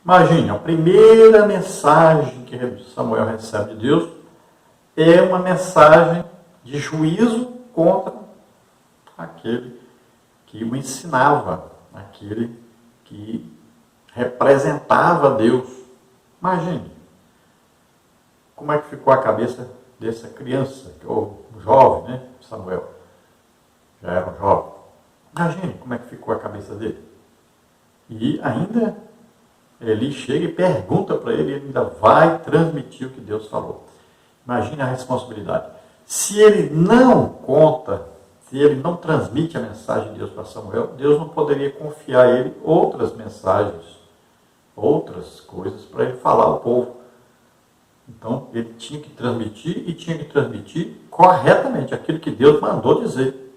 Imagine, a primeira mensagem que Samuel recebe de Deus é uma mensagem de juízo contra aquele que o ensinava, aquele que representava Deus. Imagine como é que ficou a cabeça dessa criança, ou jovem, né? Samuel já era um jovem. Imagine como é que ficou a cabeça dele. E ainda Eli chega e pergunta para ele, ele ainda vai transmitir o que Deus falou. Imagine a responsabilidade. Se ele não conta, se ele não transmite a mensagem de Deus para Samuel, Deus não poderia confiar a ele outras mensagens, outras coisas para ele falar ao povo. Então, ele tinha que transmitir e tinha que transmitir corretamente aquilo que Deus mandou dizer.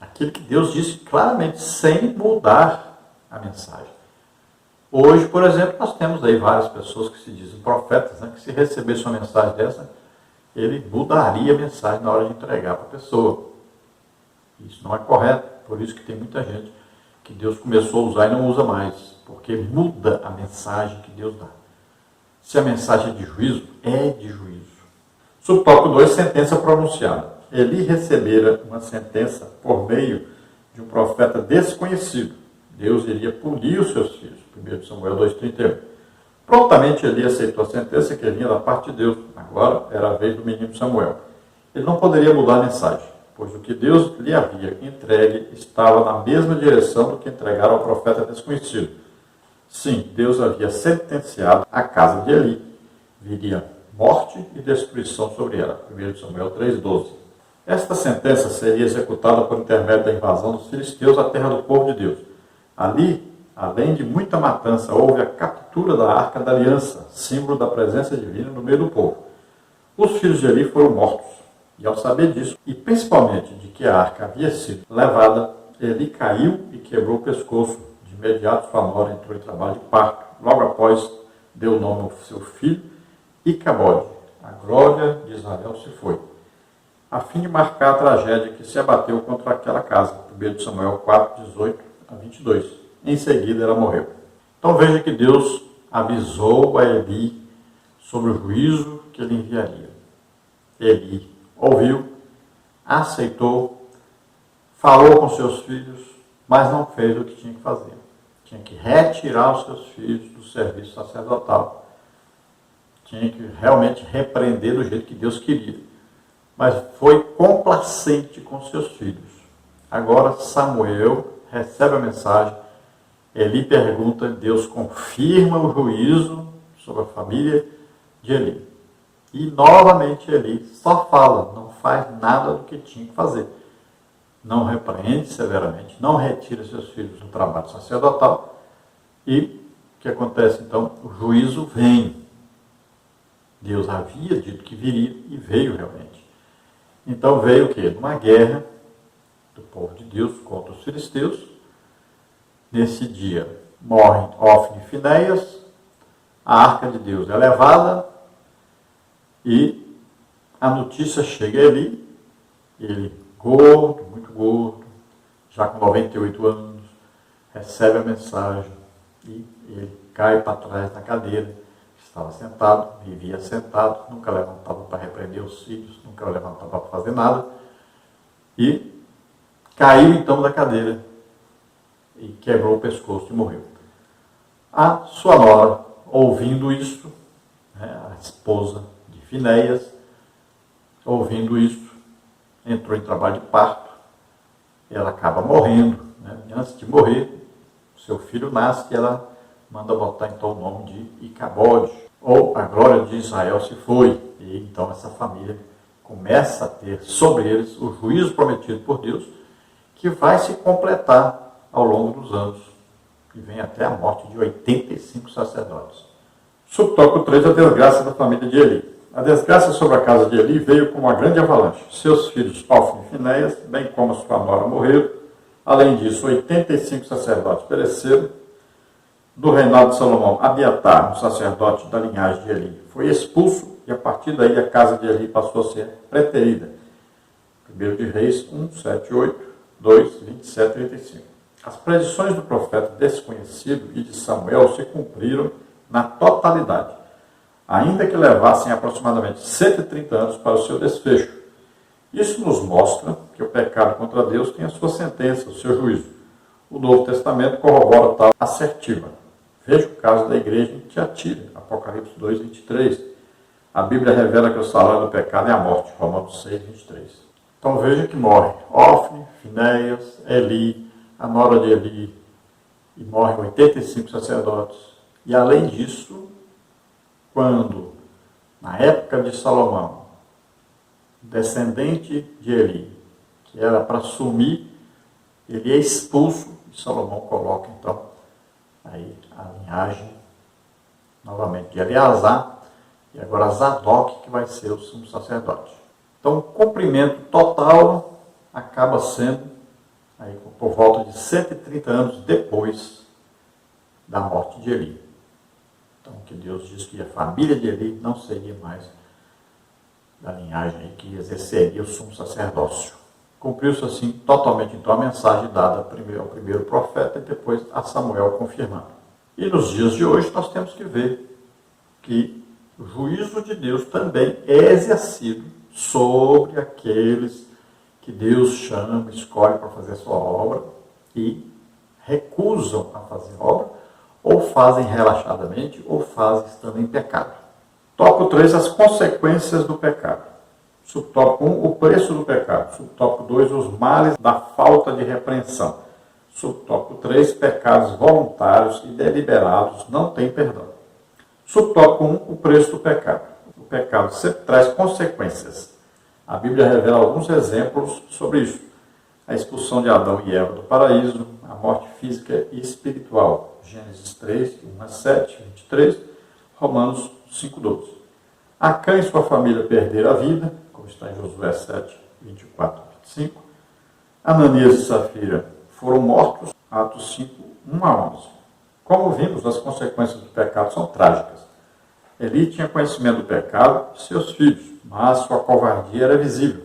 Aquilo que Deus disse claramente, sem mudar a mensagem. Hoje, por exemplo, nós temos aí várias pessoas que se dizem profetas, né, que se recebesse uma mensagem dessa, ele mudaria a mensagem na hora de entregar para a pessoa. Isso não é correto, por isso que tem muita gente que Deus começou a usar e não usa mais, porque muda a mensagem que Deus dá. Se a mensagem é de juízo, é de juízo. Subtópico 2, sentença pronunciada. Eli recebera uma sentença por meio de um profeta desconhecido. Deus iria punir os seus filhos. 1 Samuel 2,31. Prontamente Eli aceitou a sentença que vinha da parte de Deus. Agora era a vez do menino Samuel. Ele não poderia mudar a mensagem, pois o que Deus lhe havia entregue estava na mesma direção do que entregaram ao profeta desconhecido. Sim, Deus havia sentenciado a casa de Eli. Viria morte e destruição sobre ela. 1 Samuel 3,12. Esta sentença seria executada por intermédio da invasão dos filisteus à terra do povo de Deus. Ali, além de muita matança, houve a captura da Arca da Aliança, símbolo da presença divina no meio do povo. Os filhos de Eli foram mortos. E ao saber disso, e principalmente de que a arca havia sido levada, Eli caiu e quebrou o pescoço. De imediato sua nora entrou em trabalho de parto. Logo após, deu nome ao seu filho, Icabode. A glória de Israel se foi. A fim de marcar a tragédia que se abateu contra aquela casa. 1 Samuel 4, 18 a 22. Em seguida ela morreu. Então veja que Deus avisou a Eli sobre o juízo que ele enviaria. Eli ouviu, aceitou, falou com seus filhos, mas não fez o que tinha que fazer. Tinha que retirar os seus filhos do serviço sacerdotal. Tinha que realmente repreender do jeito que Deus queria. Mas foi complacente com seus filhos. Agora Samuel recebe a mensagem, Eli pergunta, Deus confirma o juízo sobre a família de Eli. E novamente Eli só fala, não faz nada do que tinha que fazer. Não repreende severamente, não retira seus filhos do trabalho sacerdotal. E o que acontece então? O juízo vem. Deus havia dito que viria e veio realmente. Então veio o quê? Uma guerra do povo de Deus contra os filisteus. Nesse dia morrem Ofni e Finéias, a arca de Deus é levada e a notícia chega a Eli, ele gordo, muito gordo, já com 98 anos, recebe a mensagem e ele cai para trás na cadeira, estava sentado, vivia sentado, nunca levantava para repreender os filhos, nunca levantava para fazer nada, e caiu então da cadeira e quebrou o pescoço e morreu. A sua nora, ouvindo isso, a esposa de Finéias, ouvindo isso, entrou em trabalho de parto, ela acaba morrendo, e antes de morrer, seu filho nasce e ela manda botar então o nome de Icabode, ou a glória de Israel se foi, e então essa família começa a ter sobre eles o juízo prometido por Deus, que vai se completar ao longo dos anos, e vem até a morte de 85 sacerdotes. Subtópico 3, a desgraça da família de Eli. A desgraça sobre a casa de Eli veio como uma grande avalanche. Seus filhos Ofni e Finéias, bem como a sua nora, morreram. Além disso, 85 sacerdotes pereceram. Do reinado de Salomão, Abiatar, um sacerdote da linhagem de Eli, foi expulso, e a partir daí a casa de Eli passou a ser preterida. 1 de Reis 1, 7, 8, 2, 27 e 35. As predições do profeta desconhecido e de Samuel se cumpriram na totalidade, ainda que levassem aproximadamente 130 anos para o seu desfecho. Isso nos mostra que o pecado contra Deus tem a sua sentença, o seu juízo. O Novo Testamento corrobora tal assertiva. Veja o caso da igreja em Tiatira, Apocalipse 2, 23. A Bíblia revela que o salário do pecado é a morte, Romanos 6, 23. Então veja que morre Ofne, Finéias, Eli, a nora de Eli, e morrem 85 sacerdotes. E além disso, quando, na época de Salomão, descendente de Eli, que era para assumir, ele é expulso, e Salomão coloca então aí a linhagem novamente de Eleazar, e agora Zadok, que vai ser o sumo sacerdote. Então o cumprimento total acaba sendo aí, por volta de 130 anos depois da morte de Eli. Então que Deus diz que a família de Eli não seria mais da linhagem que exerceria o sumo sacerdócio. Cumpriu-se assim totalmente então a mensagem dada ao primeiro profeta e depois a Samuel confirmando. E nos dias de hoje nós temos que ver que o juízo de Deus também é exercido sobre aqueles que Deus chama, escolhe para fazer sua obra e recusam a fazer obra, ou fazem relaxadamente, ou fazem estando em pecado. Tópico 3, as consequências do pecado. Subtópico 1, o preço do pecado. Subtópico 2, os males da falta de repreensão. Subtópico 3, pecados voluntários e deliberados não têm perdão. Subtópico 1, o preço do pecado. O pecado sempre traz consequências. A Bíblia revela alguns exemplos sobre isso. A expulsão de Adão e Eva do paraíso, a morte física e espiritual. Gênesis 3, 1 a 7, 23, Romanos 5, 12. Acã e sua família perderam a vida, como está em Josué 7, 24, 25. Ananias e Safira foram mortos, Atos 5, 1 a 11. Como vimos, as consequências do pecado são trágicas. Eli tinha conhecimento do pecado de seus filhos, mas sua covardia era visível.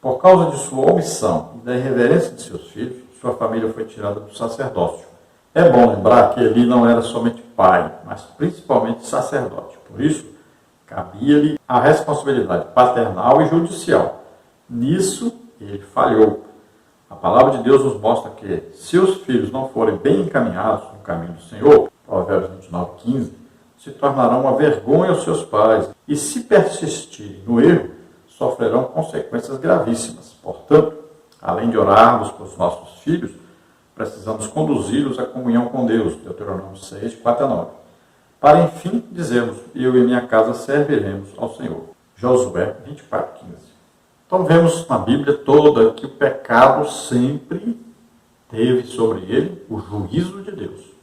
Por causa de sua omissão e da irreverência de seus filhos, sua família foi tirada do sacerdócio. É bom lembrar que Eli não era somente pai, mas principalmente sacerdote. Por isso, cabia-lhe a responsabilidade paternal e judicial. Nisso, ele falhou. A palavra de Deus nos mostra que, se os filhos não forem bem encaminhados no caminho do Senhor, Provérbios 29, 15, se tornarão uma vergonha aos seus pais, e se persistirem no erro, sofrerão consequências gravíssimas. Portanto, além de orarmos pelos nossos filhos, precisamos conduzi-los à comunhão com Deus, Deuteronômio 6, 4 a 9. Para, enfim, dizermos, eu e minha casa serviremos ao Senhor. Josué 24, 15. Então vemos na Bíblia toda que o pecado sempre teve sobre ele o juízo de Deus.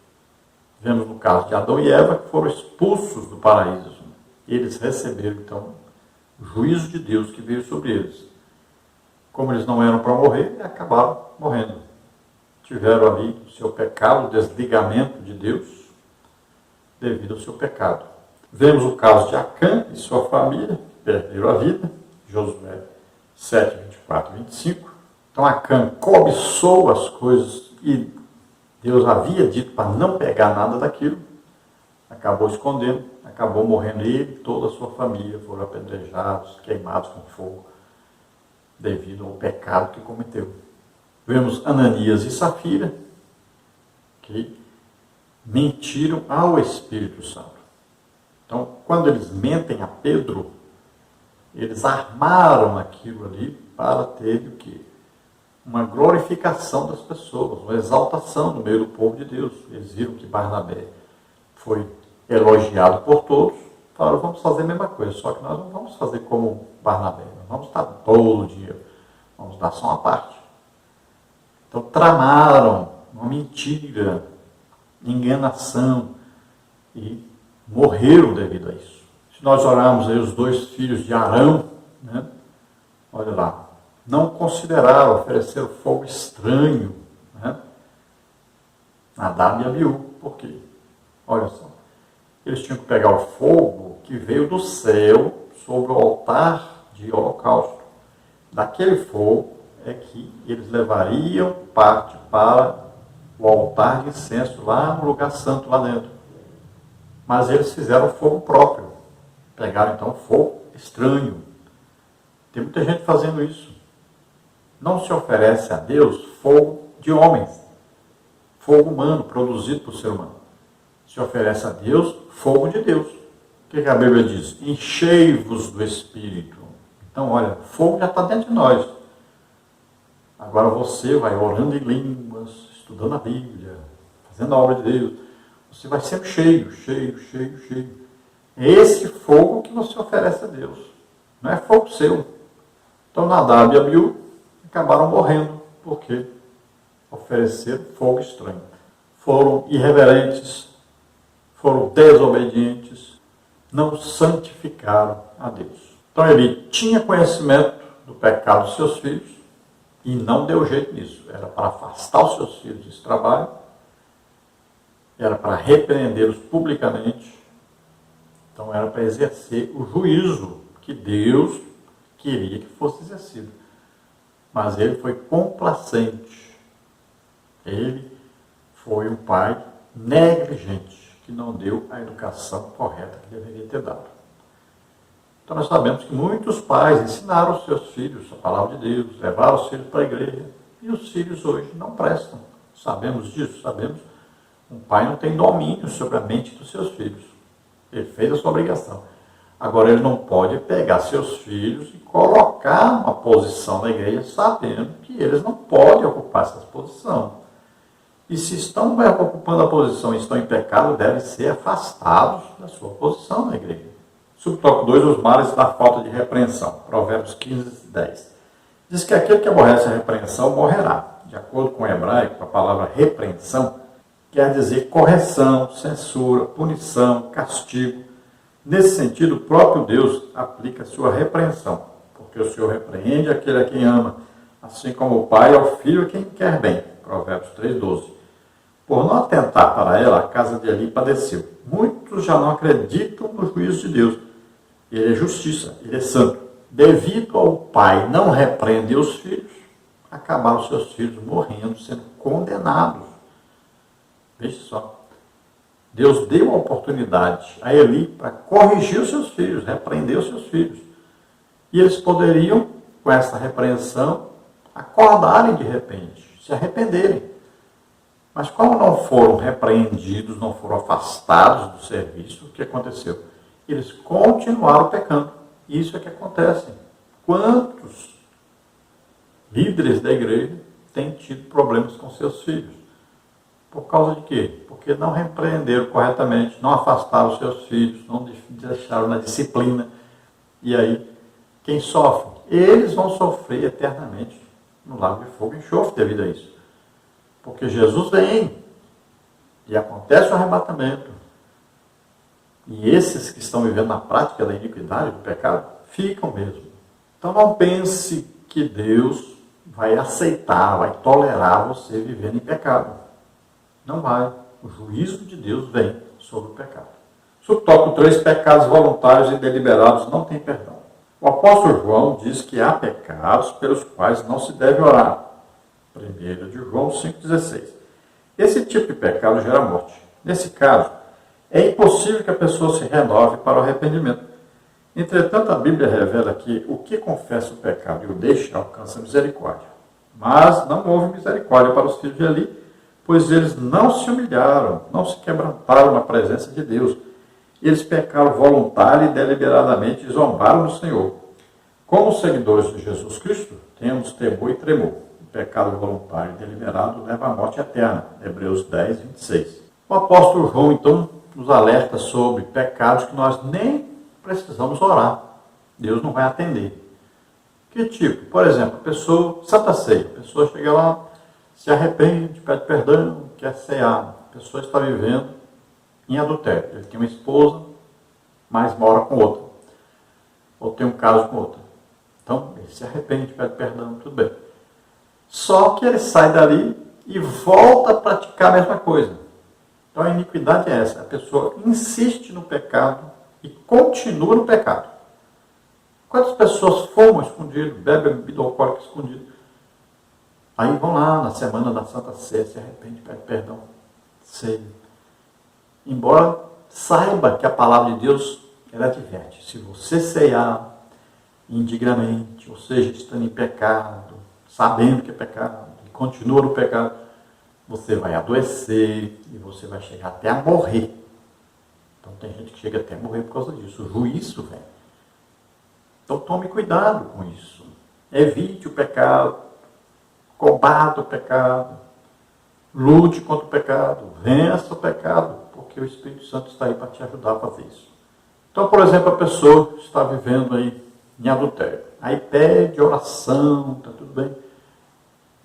Vemos no caso de Adão e Eva que foram expulsos do paraíso. Eles receberam então o juízo de Deus que veio sobre eles. Como eles não eram para morrer, acabaram morrendo. Tiveram ali o seu pecado, o desligamento de Deus, devido ao seu pecado. Vemos o caso de Acã e sua família, que perderam a vida, Josué 7, 24 e 25. Então Acã cobiçou as coisas e Deus havia dito para não pegar nada daquilo, acabou escondendo, acabou morrendo ele e toda a sua família, foram apedrejados, queimados com fogo, devido ao pecado que cometeu. Vemos Ananias e Safira, que mentiram ao Espírito Santo. Então, quando eles mentem a Pedro, eles armaram aquilo ali para ter o quê? Uma glorificação das pessoas, uma exaltação no meio do povo de Deus. Eles viram que Barnabé foi elogiado por todos, falaram, vamos fazer a mesma coisa, só que nós não vamos fazer como Barnabé, nós vamos dar todo o dinheiro, vamos dar só uma parte. Então tramaram uma mentira, enganação, e morreram devido a isso. Se nós olharmos aí os dois filhos de Arão, né, olha lá, não consideraram oferecer fogo estranho, né, Nadab e Abiú. Por quê? Olha só, eles tinham que pegar o fogo que veio do céu sobre o altar de holocausto. Daquele fogo é que eles levariam parte para o altar de incenso lá no lugar santo, lá dentro. Mas eles fizeram fogo próprio. Pegaram então fogo estranho. Tem muita gente fazendo isso. Não se oferece a Deus fogo de homens, fogo humano, produzido por ser humano. Se oferece a Deus fogo de Deus. O que a Bíblia diz? Enchei-vos do Espírito. Então, olha, fogo já está dentro de nós. Agora você vai orando em línguas, estudando a Bíblia, fazendo a obra de Deus. Você vai sempre cheio, cheio, cheio, cheio. É esse fogo que você oferece a Deus. Não é fogo seu. Então, Nadab e Abiú acabaram morrendo, porque ofereceram fogo estranho. Foram irreverentes, foram desobedientes, não santificaram a Deus. Então, ele tinha conhecimento do pecado dos seus filhos e não deu jeito nisso. Era para afastar os seus filhos desse trabalho, era para repreendê-los publicamente. Então, era para exercer o juízo que Deus queria que fosse exercido. Mas ele foi complacente. Ele foi um pai negligente, que não deu a educação correta que deveria ter dado. Então nós sabemos que muitos pais ensinaram os seus filhos a palavra de Deus, levaram os filhos para a igreja, e os filhos hoje não prestam. Sabemos disso, sabemos. Um pai não tem domínio sobre a mente dos seus filhos. Ele fez a sua obrigação. Agora ele não pode pegar seus filhos e colocar numa posição na igreja sabendo que eles não podem ocupar essa posição. E se estão ocupando a posição e estão em pecado, devem ser afastados da sua posição na igreja. Subtópico 2, os males da falta de repreensão. Provérbios 15, 10. Diz que aquele que aborrece a repreensão morrerá. De acordo com o hebraico, a palavra repreensão quer dizer correção, censura, punição, castigo. Nesse sentido, o próprio Deus aplica a sua repreensão, porque o Senhor repreende aquele a quem ama, assim como o pai ao filho a quem quer bem. Provérbios 3,12. Por não atentar para ela, a casa de Eli padeceu. Muitos já não acreditam no juízo de Deus. Ele é justiça, ele é santo. Devido ao pai não repreender os filhos, acabaram seus filhos morrendo, sendo condenados. Veja só. Deus deu a oportunidade a Eli para corrigir os seus filhos, repreender os seus filhos. E eles poderiam, com essa repreensão, acordarem de repente, se arrependerem. Mas como não foram repreendidos, não foram afastados do serviço, o que aconteceu? Eles continuaram pecando. Isso é que acontece. Quantos líderes da igreja têm tido problemas com seus filhos? Por causa de quê? Porque não repreenderam corretamente, não afastaram os seus filhos, não deixaram na disciplina. E aí, quem sofre? Eles vão sofrer eternamente no lago de fogo e enxofre devido a isso. Porque Jesus vem e acontece o arrebatamento. E esses que estão vivendo na prática da iniquidade, do pecado, ficam mesmo. Então não pense que Deus vai aceitar, vai tolerar você vivendo em pecado. Não vai. O juízo de Deus vem sobre o pecado. Subtópico 3, pecados voluntários e deliberados não têm perdão. O apóstolo João diz que há pecados pelos quais não se deve orar. 1 de João 5,16. Esse tipo de pecado gera morte. Nesse caso, é impossível que a pessoa se renove para o arrependimento. Entretanto, a Bíblia revela que o que confessa o pecado e o deixa alcança misericórdia. Mas não houve misericórdia para os filhos de Eli, pois eles não se humilharam, não se quebrantaram na presença de Deus. Eles pecaram voluntária e deliberadamente e zombaram do Senhor. Como seguidores de Jesus Cristo, temos temor e tremor. O pecado voluntário e deliberado leva à morte eterna. Hebreus 10, 26. O apóstolo João, então, nos alerta sobre pecados que nós nem precisamos orar. Deus não vai atender. Que tipo? Por exemplo, a pessoa, Santa Ceia, a pessoa chega lá, se arrepende, pede perdão, quer cear. A pessoa está vivendo em adultério. Ele tem uma esposa, mas mora com outra. Ou tem um caso com outra. Então, ele se arrepende, pede perdão, tudo bem. Só que ele sai dali e volta a praticar a mesma coisa. Então, a iniquidade é essa. A pessoa insiste no pecado e continua no pecado. Quantas pessoas fumam escondido, bebem bebida alcoólica escondido? Aí vão lá na semana da Santa Ceia, se arrepende, pede perdão, ceia. Embora saiba que a palavra de Deus, ela adverte. Se você ceiar indignamente, ou seja, estando em pecado, sabendo que é pecado, e continua no pecado, você vai adoecer e você vai chegar até a morrer. Então tem gente que chega até a morrer por causa disso. O juízo vem. Então tome cuidado com isso. Evite o pecado, combata o pecado, lute contra o pecado, vença o pecado, porque o Espírito Santo está aí para te ajudar a fazer isso. Então, por exemplo, a pessoa está vivendo aí em adultério. Aí pede oração, está tudo bem,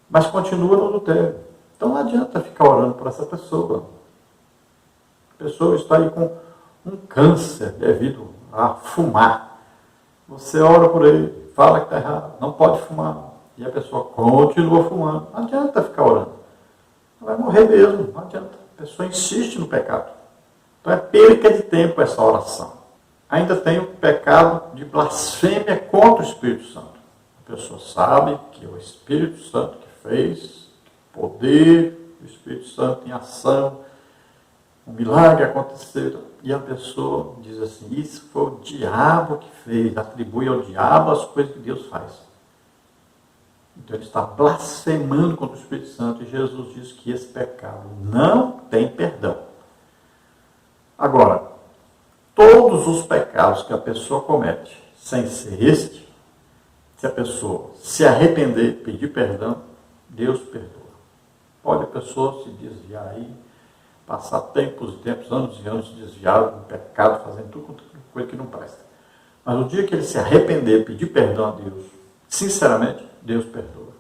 mas continua no adultério. Então não adianta ficar orando por essa pessoa. A pessoa está aí com um câncer devido a fumar. Você ora por ele, fala que está errado, não pode fumar. E a pessoa continua fumando. Não adianta ficar orando. Vai morrer mesmo, não adianta. A pessoa insiste no pecado. Então é perca de tempo essa oração. Ainda tem o pecado de blasfêmia contra o Espírito Santo. A pessoa sabe que é o Espírito Santo que fez, o poder do Espírito Santo em ação, um milagre aconteceu, e a pessoa diz assim, isso foi o diabo que fez, atribui ao diabo as coisas que Deus faz. Então ele está blasfemando contra o Espírito Santo, e Jesus diz que esse pecado não tem perdão. Agora, todos os pecados que a pessoa comete, sem ser este, se a pessoa se arrepender, pedir perdão, Deus perdoa. Pode a pessoa se desviar aí, passar tempos e tempos, anos e anos desviado no pecado, fazendo tudo coisa que não presta. Mas no dia que ele se arrepender, pedir perdão a Deus, sinceramente, Deus perdoa.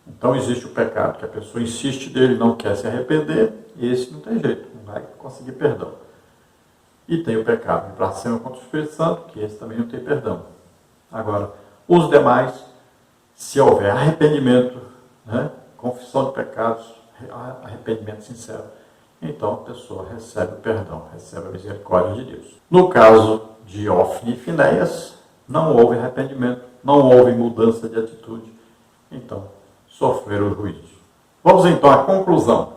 Então existe o pecado que a pessoa insiste dele, não quer se arrepender, e esse não tem jeito, não vai conseguir perdão. E tem o pecado de blasfêmia contra o Espírito Santo, que esse também não tem perdão. Agora, os demais, se houver arrependimento, né, confissão de pecados, arrependimento sincero, então a pessoa recebe o perdão, recebe a misericórdia de Deus. No caso de Ofne e Finéias, não houve arrependimento, não houve mudança de atitude, então sofreram o juízo. Vamos então à conclusão.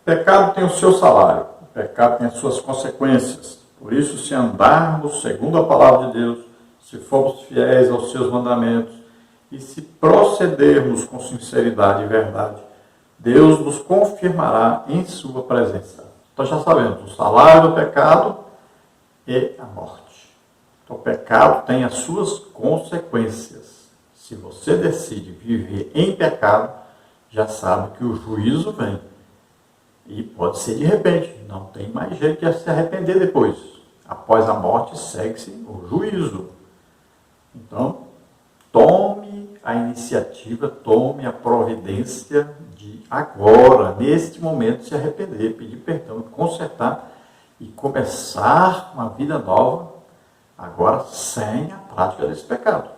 O pecado tem o seu salário, o pecado tem as suas consequências. Por isso, se andarmos segundo a palavra de Deus, se formos fiéis aos seus mandamentos e se procedermos com sinceridade e verdade, Deus nos confirmará em sua presença. Então já sabemos, o salário do pecado é a morte. Então o pecado tem as suas consequências. Se você decide viver em pecado, já sabe que o juízo vem. E pode ser de repente, não tem mais jeito de se arrepender depois. Após a morte, segue-se o juízo. Então, tome a iniciativa, tome a providência de agora, neste momento, se arrepender, pedir perdão, consertar e começar uma vida nova, agora sem a prática desse pecado.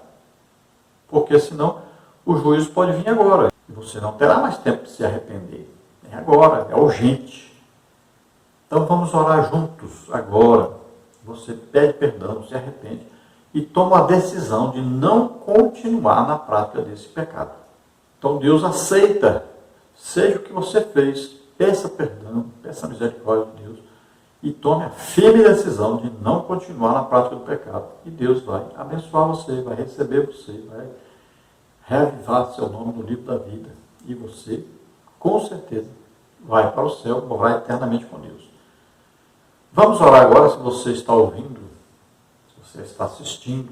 Porque senão o juízo pode vir agora. E você não terá mais tempo de se arrepender. É agora, é urgente. Então vamos orar juntos agora. Você pede perdão, se arrepende e toma a decisão de não continuar na prática desse pecado. Então Deus aceita, seja o que você fez, peça perdão, peça misericórdia de Deus e tome a firme decisão de não continuar na prática do pecado. E Deus vai abençoar você, vai receber você, vai reavivar seu nome no livro da vida e você, com certeza, vai para o céu, morar eternamente com Deus. Vamos orar agora, se você está ouvindo, se você está assistindo,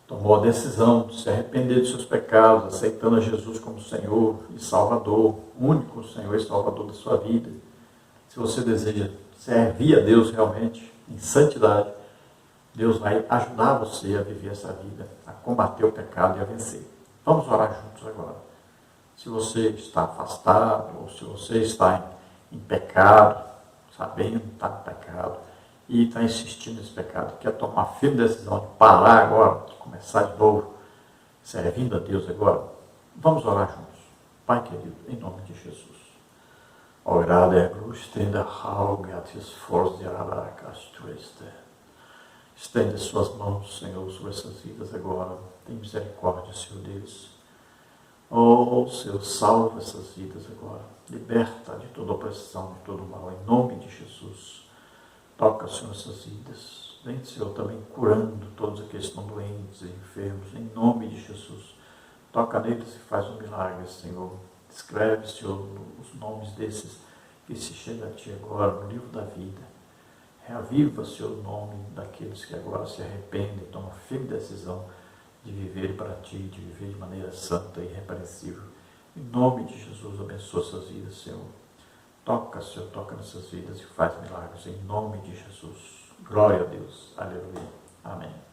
tomou a decisão de se arrepender de seus pecados, aceitando a Jesus como Senhor e Salvador, único Senhor e Salvador da sua vida. Se você deseja servir a Deus realmente em santidade, Deus vai ajudar você a viver essa vida, a combater o pecado e a vencer. Vamos orar juntos agora. Se você está afastado, ou se você está em pecado, sabendo que está no pecado, e está insistindo nesse pecado, quer tomar a firme decisão de parar agora, de começar de novo, servindo a Deus agora, vamos orar juntos. Pai querido, em nome de Jesus. Estende suas mãos, Senhor, sobre essas vidas agora. Tem misericórdia, Senhor Deus. Oh, Senhor, salva essas vidas agora. Liberta de toda opressão, de todo mal, em nome de Jesus. Toca, Senhor, essas vidas. Vem, Senhor, também curando todos aqueles que estão doentes e enfermos, em nome de Jesus. Toca neles e faz um milagre, Senhor. Escreve, Senhor, os nomes desses que se chegam a Ti agora no livro da vida. Reaviva, Senhor, o nome daqueles que agora se arrependem, tomam firme decisão de viver para Ti, de viver de maneira santa e irrepreensível. Em nome de Jesus, abençoa essas vidas, Senhor. Toca, Senhor, toca nessas vidas e faz milagres. Em nome de Jesus. Glória a Deus. Aleluia. Amém.